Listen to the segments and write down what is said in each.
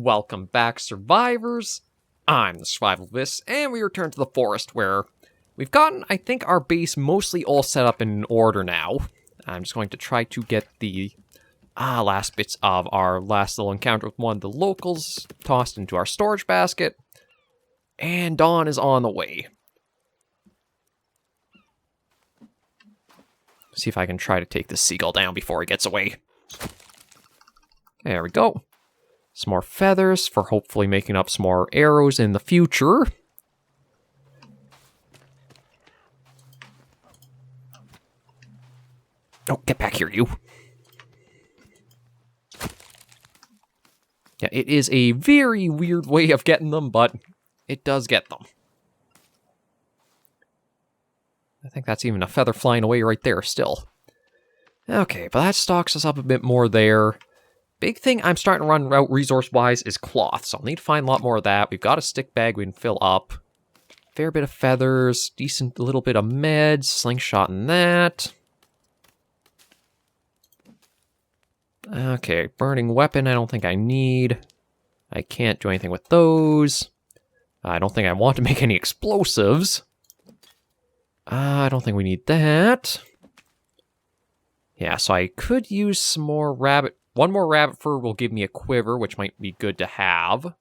Welcome back, survivors. I'm the SurvivalVis, and we return to the forest where we've gotten, I think, our base mostly all set up in order now. I'm just going to try to get the last bits of our last little encounter with one of the locals tossed into our storage basket. And dawn is on the way. See if I can try to take this seagull down before he gets away. There we go. Some more feathers for hopefully making up some more arrows in the future. Oh, get back here, you. Yeah, it is a very weird way of getting them, but it does get them. I think that's even a feather flying away right there still. Okay, but that stocks us up a bit more there. Big thing I'm starting to run out resource-wise is cloth, so I'll need to find a lot more of that. We've got a stick bag we can fill up. Fair bit of feathers, decent little bit of meds, slingshot and that. Okay, burning weapon I don't think I need. I can't do anything with those. I don't think I want to make any explosives. I don't think we need that. Yeah, so I could use some more rabbit. One more rabbit fur will give me a quiver, which might be good to have.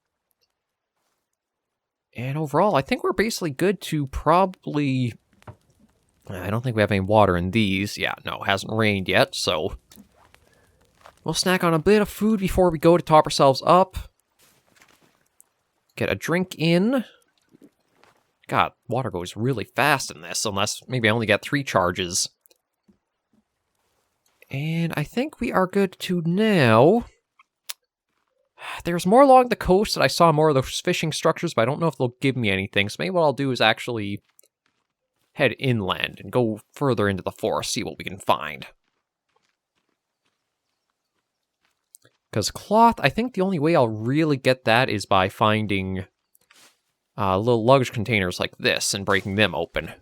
And overall, I think we're basically good to probably... I don't think we have any water in these. Yeah, no, it hasn't rained yet, so... We'll snack on a bit of food before we go to top ourselves up. Get a drink in. God, water goes really fast in this, unless maybe I only get 3 charges. And I think we are good to now. There's more along the coast that I saw more of those fishing structures, but I don't know if they'll give me anything. So maybe what I'll do is actually head inland and go further into the forest, see what we can find. Because cloth, I think the only way I'll really get that is by finding little luggage containers like this and breaking them open.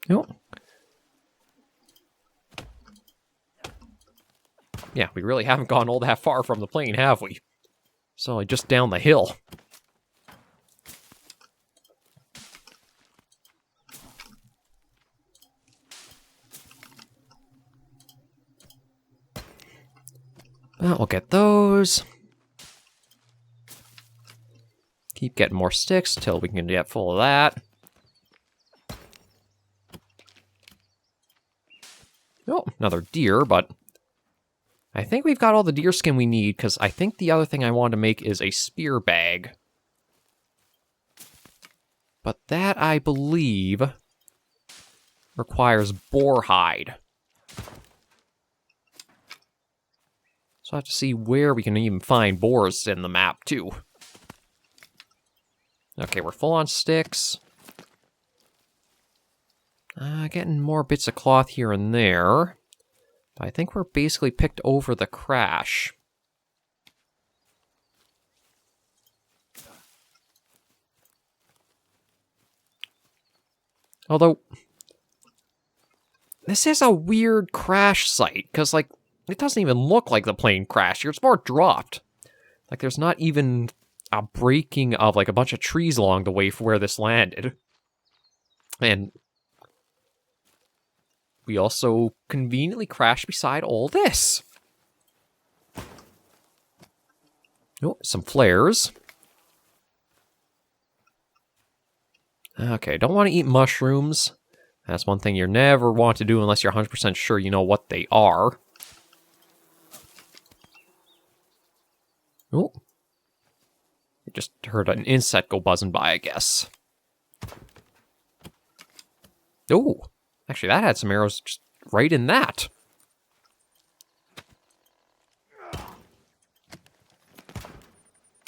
Nope. Yeah, we really haven't gone all that far from the plane, have we? So just down the hill. Well, we'll get those. Keep getting more sticks till we can get full of that. Oh, another deer, but I think we've got all the deer skin we need, because I think the other thing I want to make is a spear bag. But that, I believe, requires boar hide. So I have to see where we can even find boars in the map, too. Okay, we're full on sticks. Getting more bits of cloth here and there. But I think we're basically picked over the crash. Although, this is a weird crash site, because, like, it doesn't even look like the plane crashed here. It's more dropped. Like, there's not even a breaking of, like, a bunch of trees along the way for where this landed. And we also conveniently crashed beside all this. Oh, some flares. Okay, don't want to eat mushrooms. That's one thing you never want to do unless you're 100% sure you know what they are. Oh. I just heard an insect go buzzing by, I guess. Oh. Actually, that had some arrows just right in that.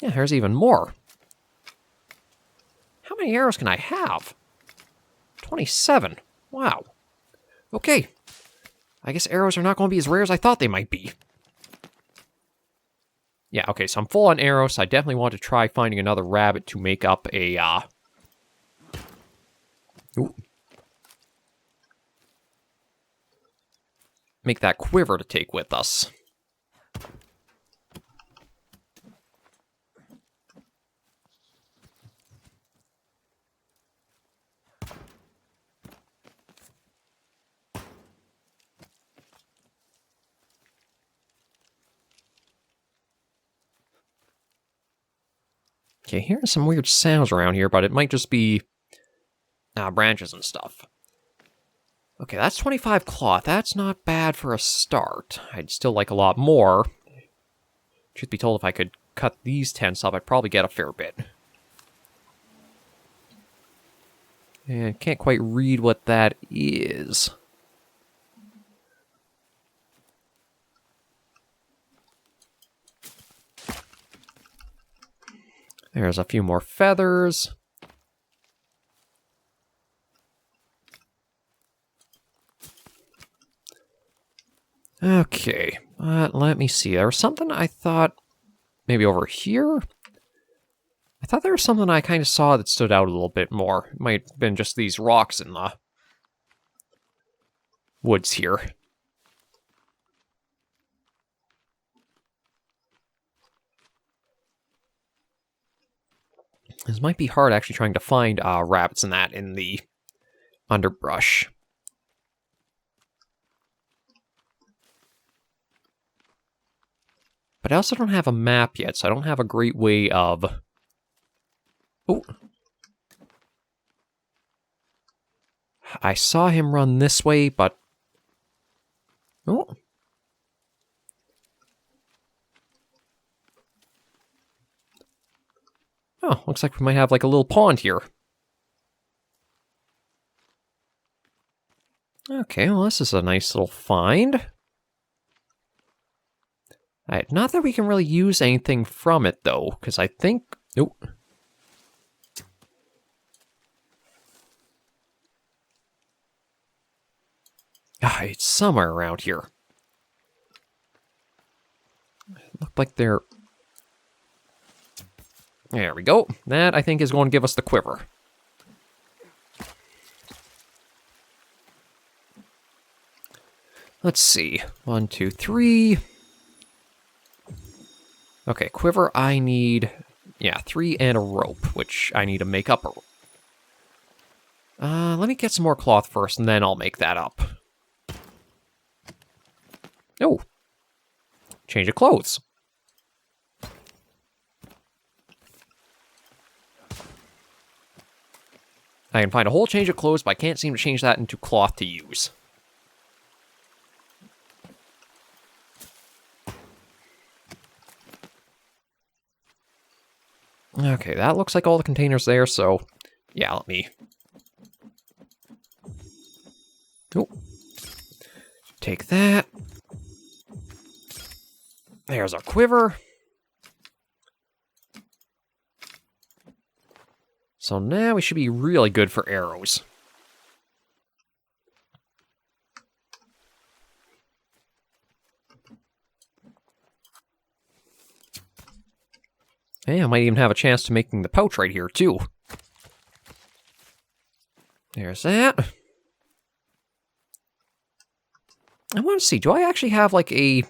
Yeah, there's even more. How many arrows can I have? 27. Wow. Okay. I guess arrows are not going to be as rare as I thought they might be. Yeah, okay, so I'm full on arrows. So I definitely want to try finding another rabbit to make up a, Ooh. make that quiver to take with us. Okay, hearing some weird sounds around here, but it might just be branches and stuff. Okay, that's 25 cloth. That's not bad for a start. I'd still like a lot more. Truth be told, if I could cut these tents up, I'd probably get a fair bit. And can't quite read what that is. There's a few more feathers. Okay, let me see. There was something I thought maybe over here? I thought there was something I kind of saw that stood out a little bit more. It might have been just these rocks in the woods here. This might be hard actually trying to find rabbits and that in the underbrush. But I also don't have a map yet, so I don't have a great way of... Oh! I saw him run this way, but... Oh! Oh, looks like we might have like a little pond here. Okay, well this is a nice little find. Alright, not that we can really use anything from it though, because I think... Oh. Ah, it's somewhere around here. Looked like they're... There we go. That, I think, is going to give us the quiver. Let's see. 1, 2, 3. Okay, quiver, I need... Yeah, 3 and a rope, which I need to make up a... let me get some more cloth first, and then I'll make that up. Oh! Change of clothes. I can find a whole change of clothes, but I can't seem to change that into cloth to use. Okay, that looks like all the containers there, so... Yeah, let me... Oh. Take that. There's our quiver. So now we should be really good for arrows. Hey, I might even have a chance to making the pouch right here, too. There's that. I want to see, do I actually have, like, a...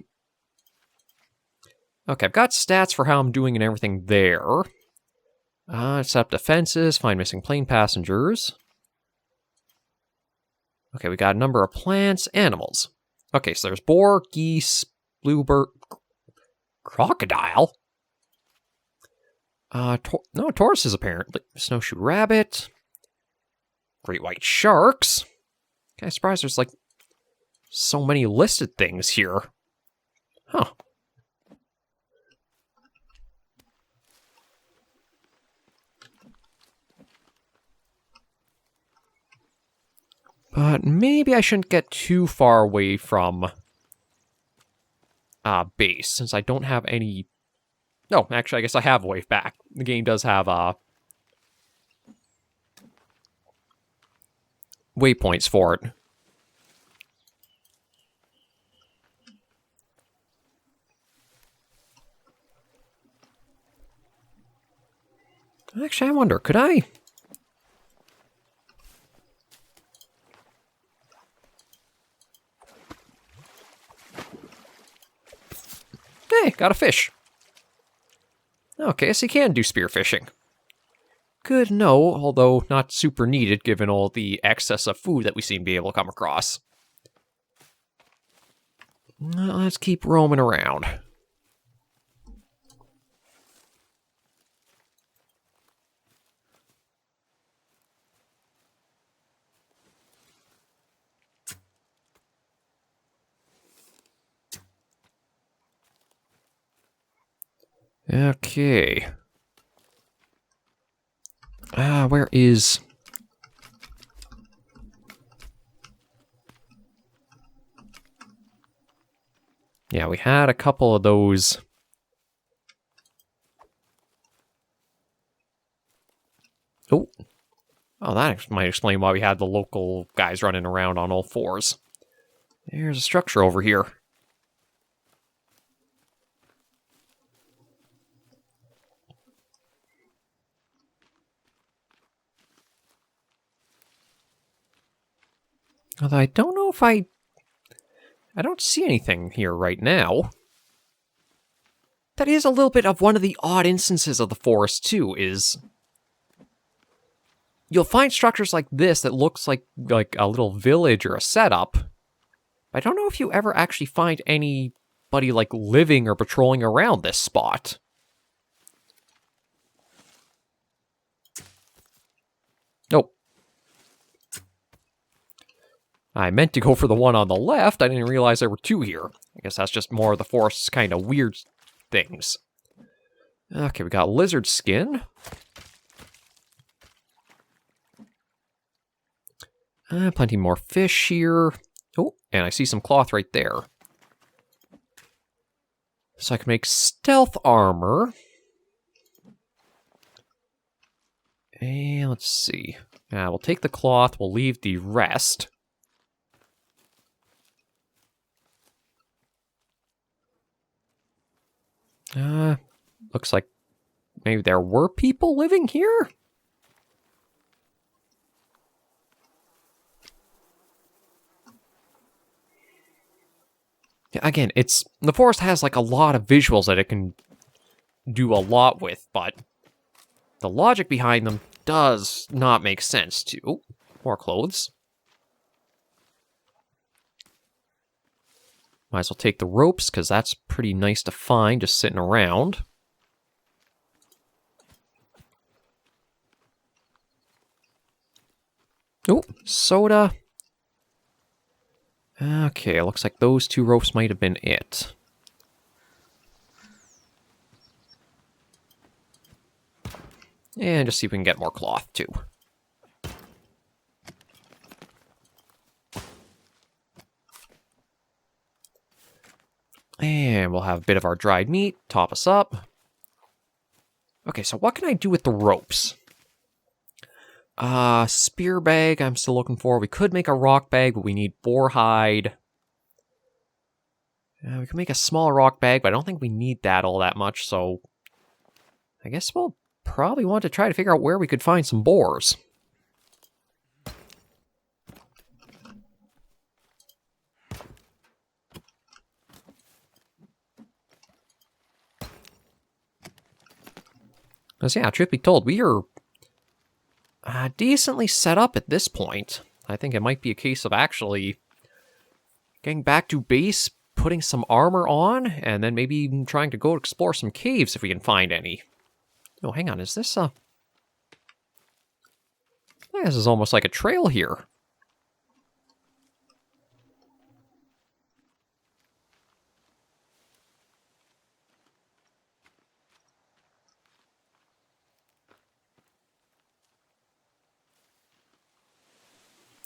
Okay, I've got stats for how I'm doing and everything there. Set up defenses, find missing plane passengers. Okay, we got a number of plants, animals. Okay, so there's boar, geese, bluebird, crocodile? No, tortoises apparently. Snowshoe rabbit. Great white sharks. Kind of surprised there's like so many listed things here. Huh. But maybe I shouldn't get too far away from base, since I don't have any... No, actually, I guess I have a way back. The game does have waypoints for it. Actually, I wonder, could I... Hey, got a fish. Okay, so you can do spearfishing. Good to know, although not super needed given all the excess of food that we seem to be able to come across. Let's keep roaming around. Okay. Where is... Yeah, we had a couple of those... Oh. Oh, that might explain why we had the local guys running around on all fours. There's a structure over here. Although I don't know if I don't see anything here right now. That is a little bit of one of the odd instances of the forest, too, is... You'll find structures like this that looks like a little village or a setup. But I don't know if you ever actually find anybody, like, living or patrolling around this spot. Nope. I meant to go for the one on the left. I didn't realize there were two here. I guess that's just more of the forest's kind of weird things. Okay, we got lizard skin. Plenty more fish here. Oh, and I see some cloth right there. So I can make stealth armor. And let's see. We'll take the cloth. We'll leave the rest. Looks like maybe there were people living here? Yeah, again, the forest has like a lot of visuals that it can do a lot with, but the logic behind them does not make sense to... Oh, more clothes. Might as well take the ropes, because that's pretty nice to find just sitting around. Oh, soda. Okay, looks like those two ropes might have been it. And just see if we can get more cloth, too. And we'll have a bit of our dried meat, top us up. Okay, so what can I do with the ropes? Spear bag I'm still looking for. We could make a rock bag, but we need boar hide. We can make a small rock bag, but I don't think we need that all that much, so... I guess we'll probably want to try to figure out where we could find some boars. Because, yeah, truth be told, we are decently set up at this point. I think it might be a case of actually getting back to base, putting some armor on, and then maybe even trying to go explore some caves if we can find any. Oh, hang on, is this yeah, this is almost like a trail here.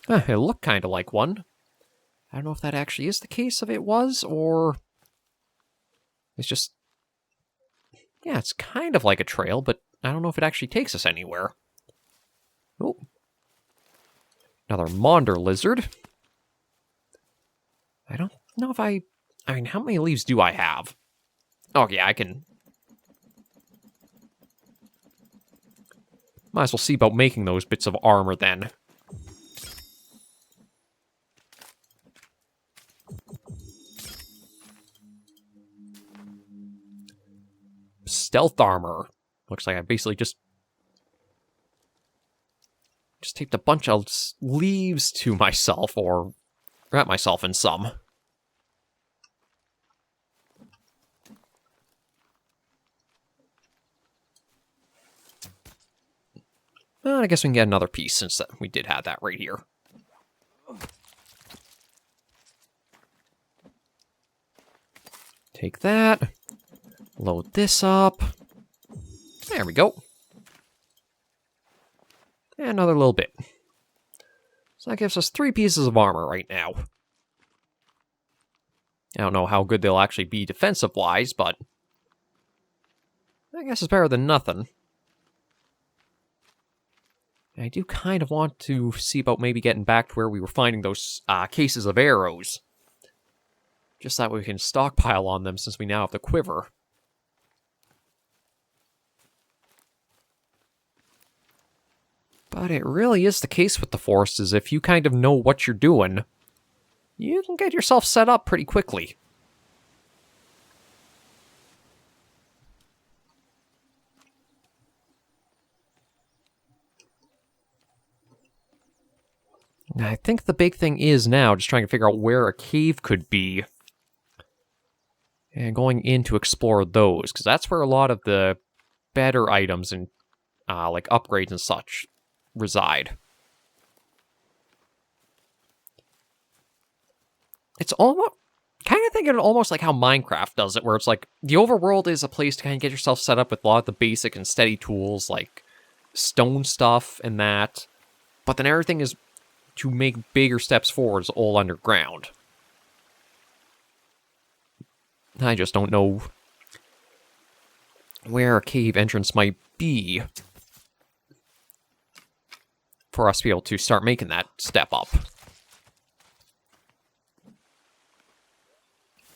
It looked kind of like one. I don't know if that actually is the case if it was, or... It's just... Yeah, it's kind of like a trail, but I don't know if it actually takes us anywhere. Oh. Another Maunder lizard. I don't know if I mean, how many leaves do I have? Oh, yeah, I can... Might as well see about making those bits of armor, then. stealth armor. Looks like I basically just taped a bunch of leaves to myself, or wrapped myself in some. Well, I guess we can get another piece since we did have that right here. Take that. Load this up. There we go. And another little bit. So that gives us 3 pieces of armor right now. I don't know how good they'll actually be defensive-wise, but I guess it's better than nothing. I do kind of want to see about maybe getting back to where we were finding those cases of arrows. Just that way we can stockpile on them since we now have the quiver. But it really is the case with the forest, is if you kind of know what you're doing, you can get yourself set up pretty quickly. I think the big thing is now just trying to figure out where a cave could be. And going in to explore those, because that's where a lot of the better items and like upgrades and such reside. It's almost kind of thinking almost like how Minecraft does it, where it's like the overworld is a place to kind of get yourself set up with a lot of the basic and steady tools like stone stuff and that, but then everything is to make bigger steps forwards all underground. I just don't know where a cave entrance might be for us to be able to start making that step up.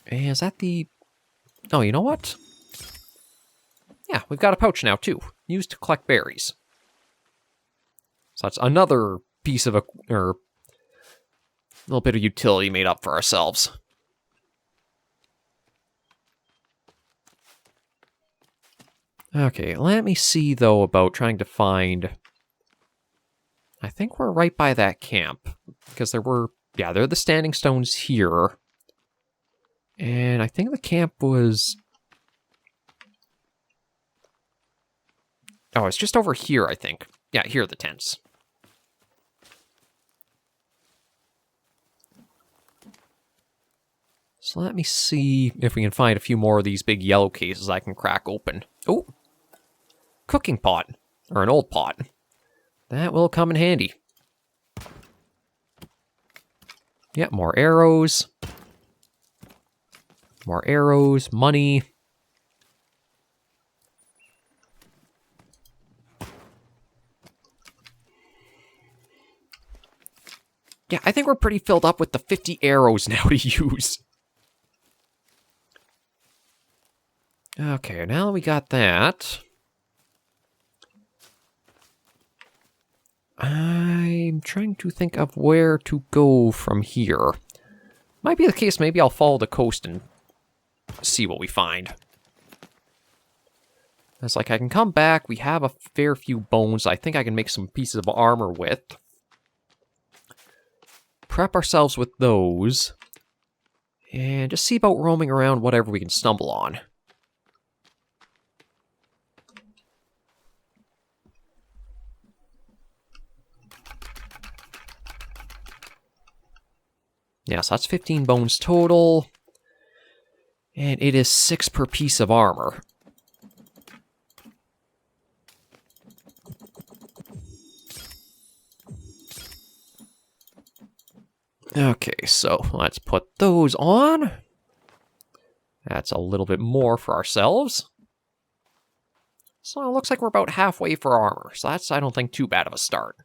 Is that the... Oh, you know what? Yeah, we've got a pouch now, too. Used to collect berries. So that's another piece of a little bit of utility made up for ourselves. Okay, let me see, though, about trying to find... I think we're right by that camp. Because there were... Yeah, there are the standing stones here. And I think the camp was... Oh, it's just over here, I think. Yeah, here are the tents. So let me see if we can find a few more of these big yellow cases I can crack open. Oh! Cooking pot. Or an old pot. That will come in handy. Yeah, more arrows. More arrows, money. Yeah, I think we're pretty filled up with the 50 arrows now to use. Okay, now that we got that, I'm trying to think of where to go from here. Might be the case, maybe I'll follow the coast and see what we find. It's like I can come back, we have a fair few bones I think I can make some pieces of armor with. Prep ourselves with those. And just see about roaming around whatever we can stumble on. Yeah, so that's 15 bones total. And it is 6 per piece of armor. Okay, so let's put those on. That's a little bit more for ourselves. So it looks like we're about halfway for armor. So that's, I don't think, too bad of a start.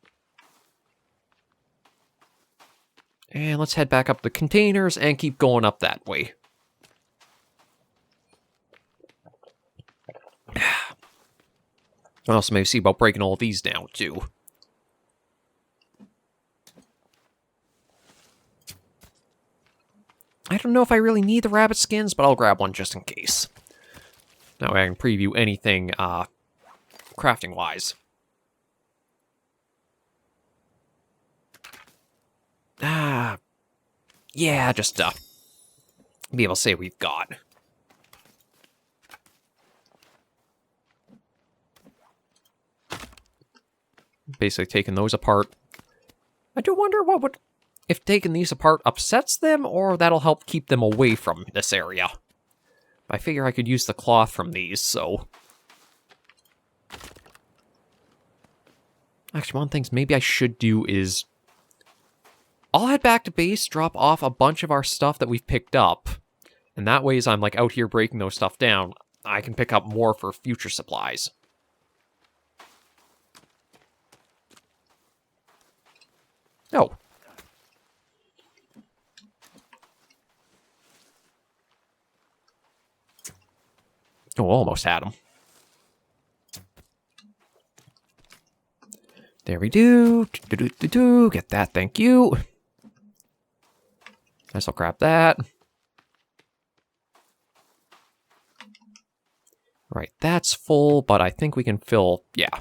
And let's head back up the containers and keep going up that way. Also, maybe see about breaking all these down, too. I don't know if I really need the rabbit skins, but I'll grab one just in case. Now I can preview anything crafting-wise. Yeah, just be able to say we've got. Basically taking those apart. I do wonder what would... if taking these apart upsets them, or that'll help keep them away from this area. I figure I could use the cloth from these, so... Actually, one of the things maybe I should do is... I'll head back to base, drop off a bunch of our stuff that we've picked up. And that way, as I'm like out here breaking those stuff down, I can pick up more for future supplies. Oh. Oh, almost had him. There we do. Get that, thank you. Guess I'll grab that. Right, that's full, but I think we can fill... yeah.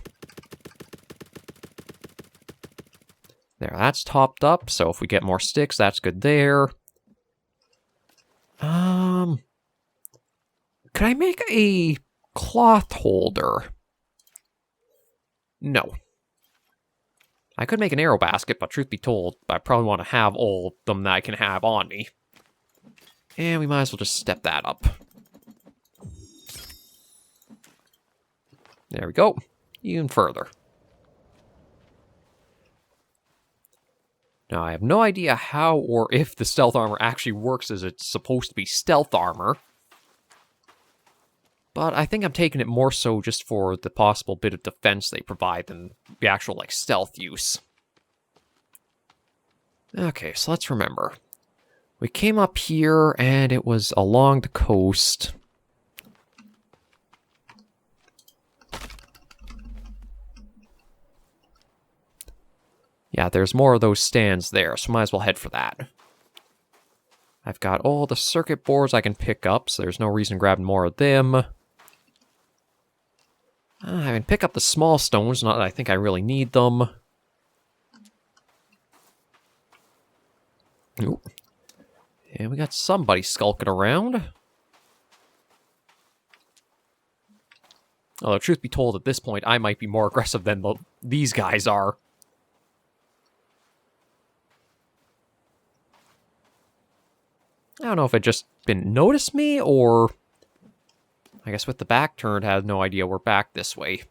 There, that's topped up, so if we get more sticks, that's good there. Could I make a cloth holder? No. I could make an arrow basket, but truth be told, I probably want to have all of them that I can have on me. And we might as well just step that up. There we go. Even further. Now, I have no idea how or if the stealth armor actually works as it's supposed to be stealth armor. But I think I'm taking it more so just for the possible bit of defense they provide than the actual, like, stealth use. Okay, so let's remember. We came up here, and it was along the coast. Yeah, there's more of those stands there, so might as well head for that. I've got all the circuit boards I can pick up, so there's no reason grabbing more of them. I can pick up the small stones, not that I think I really need them. Ooh. And we got somebody skulking around. Although, truth be told, at this point, I might be more aggressive than these guys are. I don't know if it just didn't notice me, or... I guess with the back turned, had no idea we're back this way.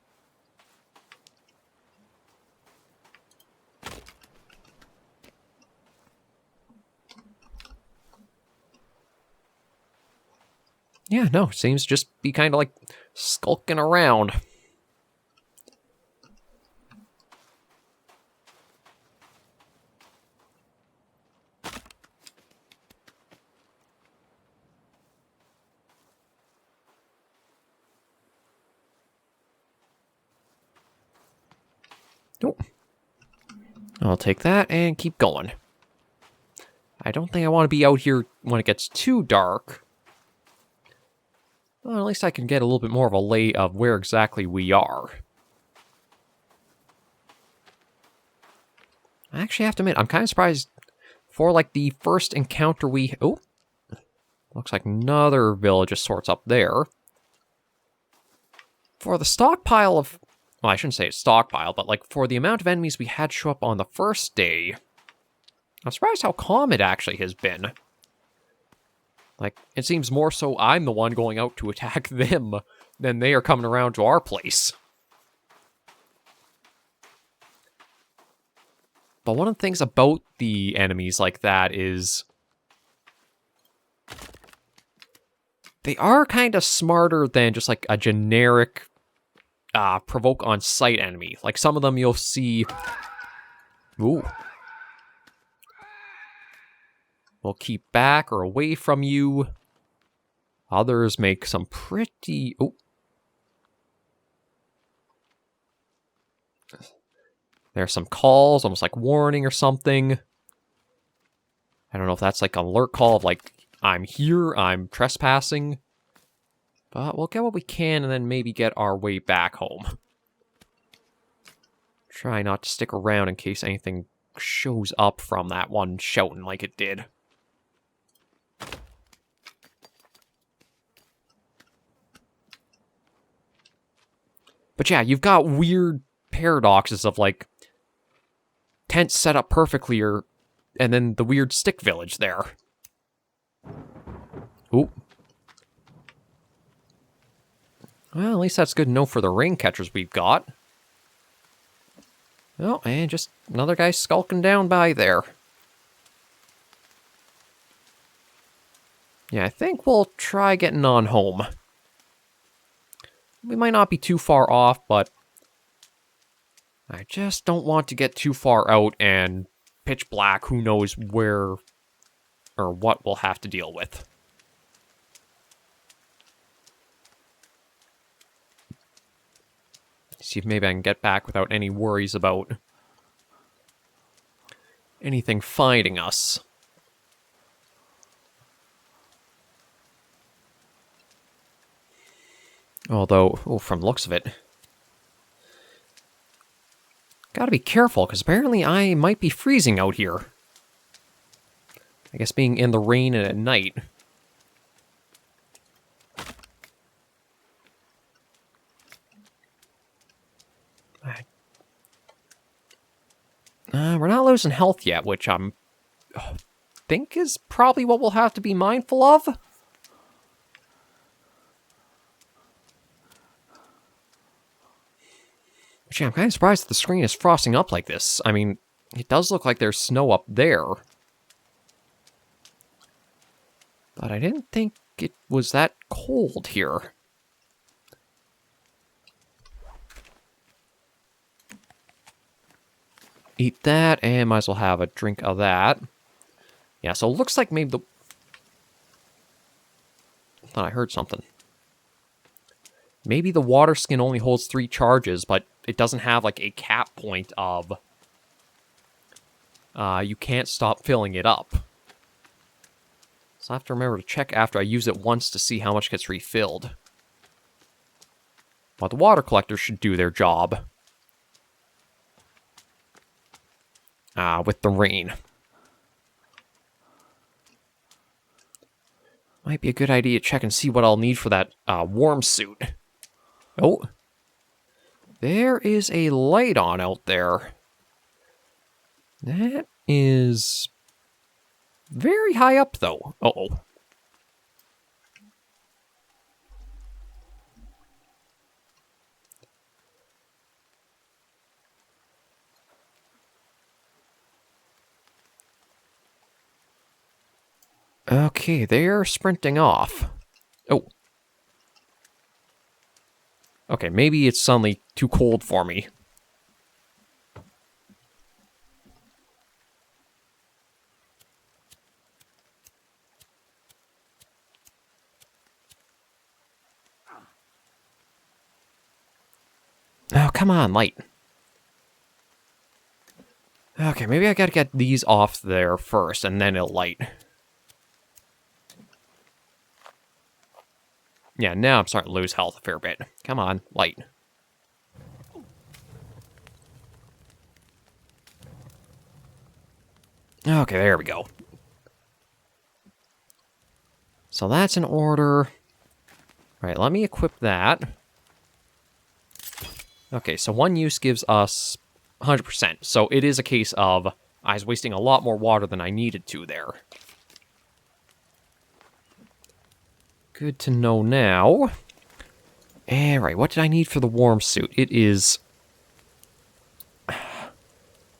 Yeah, no, seems to just be kind of like skulking around. Oh. I'll take that and keep going. I don't think I want to be out here when it gets too dark. Well, at least I can get a little bit more of a lay of where exactly we are. I actually have to admit, I'm kind of surprised for, like, the first encounter we... Oh! Looks like another village of sorts up there. For the stockpile of... Well, I shouldn't say it's stockpile, but, like, for the amount of enemies we had show up on the first day, I'm surprised how calm it actually has been. Like, it seems more so I'm the one going out to attack them than they are coming around to our place. But one of the things about the enemies like that is... they are kind of smarter than just, like, a generic... provoke on sight enemy. Like, some of them you'll see... Ooh. Will keep back or away from you. Others make some pretty... Oh. There's some calls, almost like warning or something. I don't know if that's like an alert call of like, I'm here, I'm trespassing. But we'll get what we can and then maybe get our way back home. Try not to stick around in case anything shows up from that one shouting like it did. But yeah, you've got weird paradoxes of, like, tents set up perfectly, and then the weird stick village there. Ooh. Well, at least that's good to know for the rain catchers we've got. Oh, and just another guy skulking down by there. Yeah, I think we'll try getting on home. We might not be too far off, but I just don't want to get too far out and pitch black. Who knows where or what we'll have to deal with. See if maybe I can get back without any worries about anything finding us. Although, oh, from the looks of it, gotta be careful, because apparently I might be freezing out here. I guess being in the rain and at night. We're not losing health yet, which I think is probably what we'll have to be mindful of. But yeah, I'm kind of surprised that the screen is frosting up like this. I mean, it does look like there's snow up there. But I didn't think it was that cold here. Eat that, and might as well have a drink of that. Yeah, so it looks like maybe the... I thought I heard something. Maybe the water skin only holds 3 charges, but it doesn't have, like, a cap point of... you can't stop filling it up. So I have to remember to check after I use it once to see how much gets refilled. But the water collectors should do their job. With the rain. Might be a good idea to check and see what I'll need for that warm suit. Oh. There is a light on out there. That is very high up, though. Uh-oh. Okay, they're sprinting off. Oh. Okay, maybe it's suddenly too cold for me. Oh, come on, light. Okay, maybe I gotta get these off there first, and then it'll light. Yeah, now I'm starting to lose health a fair bit. Come on, light. Okay, there we go. So that's in order. Right, let me equip that. Okay, so one use gives us 100%. So it is a case of I was wasting a lot more water than I needed to there. Good to know now. Alright, what did I need for the warm suit? It is...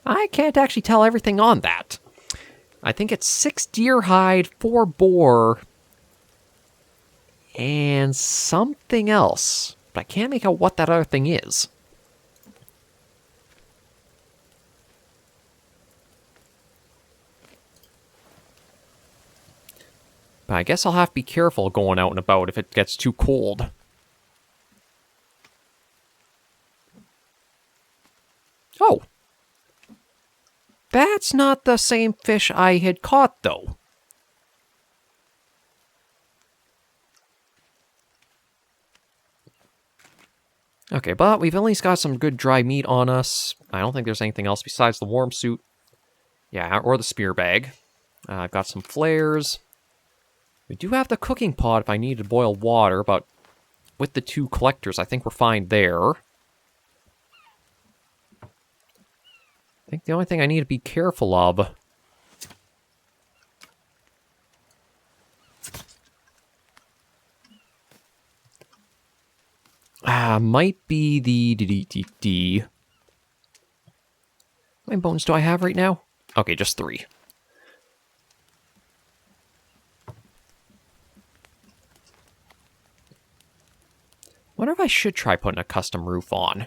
I can't actually tell everything on that. I think it's 6 deer hide, 4 boar, and something else. But I can't make out what that other thing is. But I guess I'll have to be careful going out and about if it gets too cold. Oh. That's not the same fish I had caught, though. Okay, but we've at least got some good dry meat on us. I don't think there's anything else besides the warm suit. Yeah, or the spear bag. I've got some flares. We do have the cooking pot if I need to boil water, but with the 2 collectors, I think we're fine there. I think the only thing I need to be careful of... might be the... How many bones do I have right now? Okay, just 3. Wonder if I should try putting a custom roof on.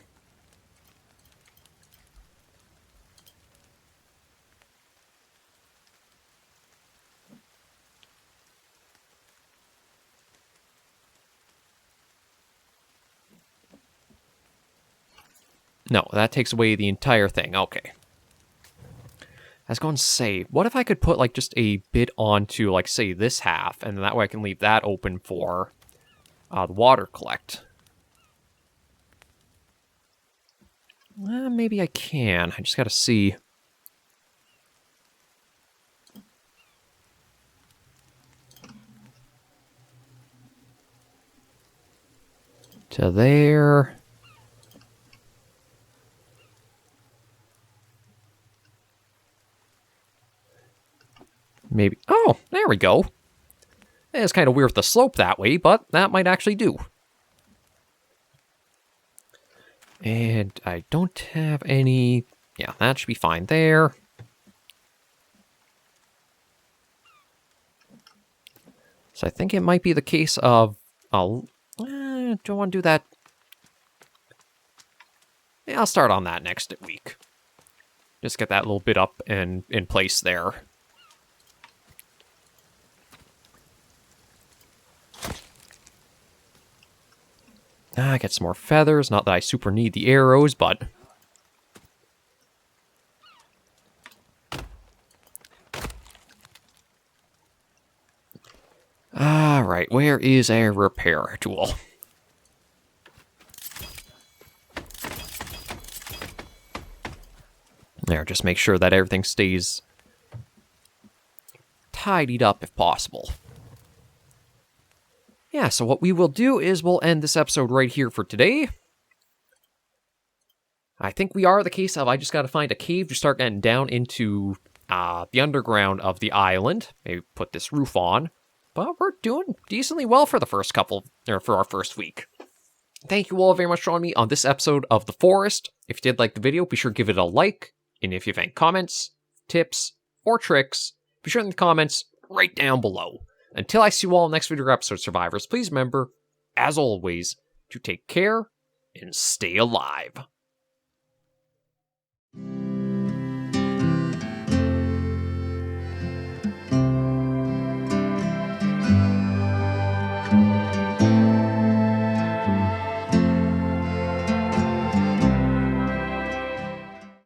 No, that takes away the entire thing. Okay. I was going to say, what if I could put, like, just a bit onto, like, say, this half, and that way I can leave that open for the water collect. Maybe I can. I just gotta see. To there. Maybe. Oh, there we go. It's kind of weird with the slope that way, but that might actually do. And I don't have any... Yeah, that should be fine there. So I think it might be the case of... do I want to do that? Yeah, I'll start on that next week. Just get that little bit up and in place there. Get some more feathers. Not that I super need the arrows, but... Alright, where is our repair tool? There, just make sure that everything stays tidied up if possible. Yeah, so what we will do is we'll end this episode right here for today. I think we are the case of I just got to find a cave to start getting down into the underground of the island. Maybe put this roof on. But we're doing decently well for the first for our first week. Thank you all very much for joining me on this episode of The Forest. If you did like the video, be sure to give it a like. And if you have any comments, tips, or tricks, be sure in the comments right down below. Until I see you all in the next video or episode, survivors, please remember, as always, to take care and stay alive.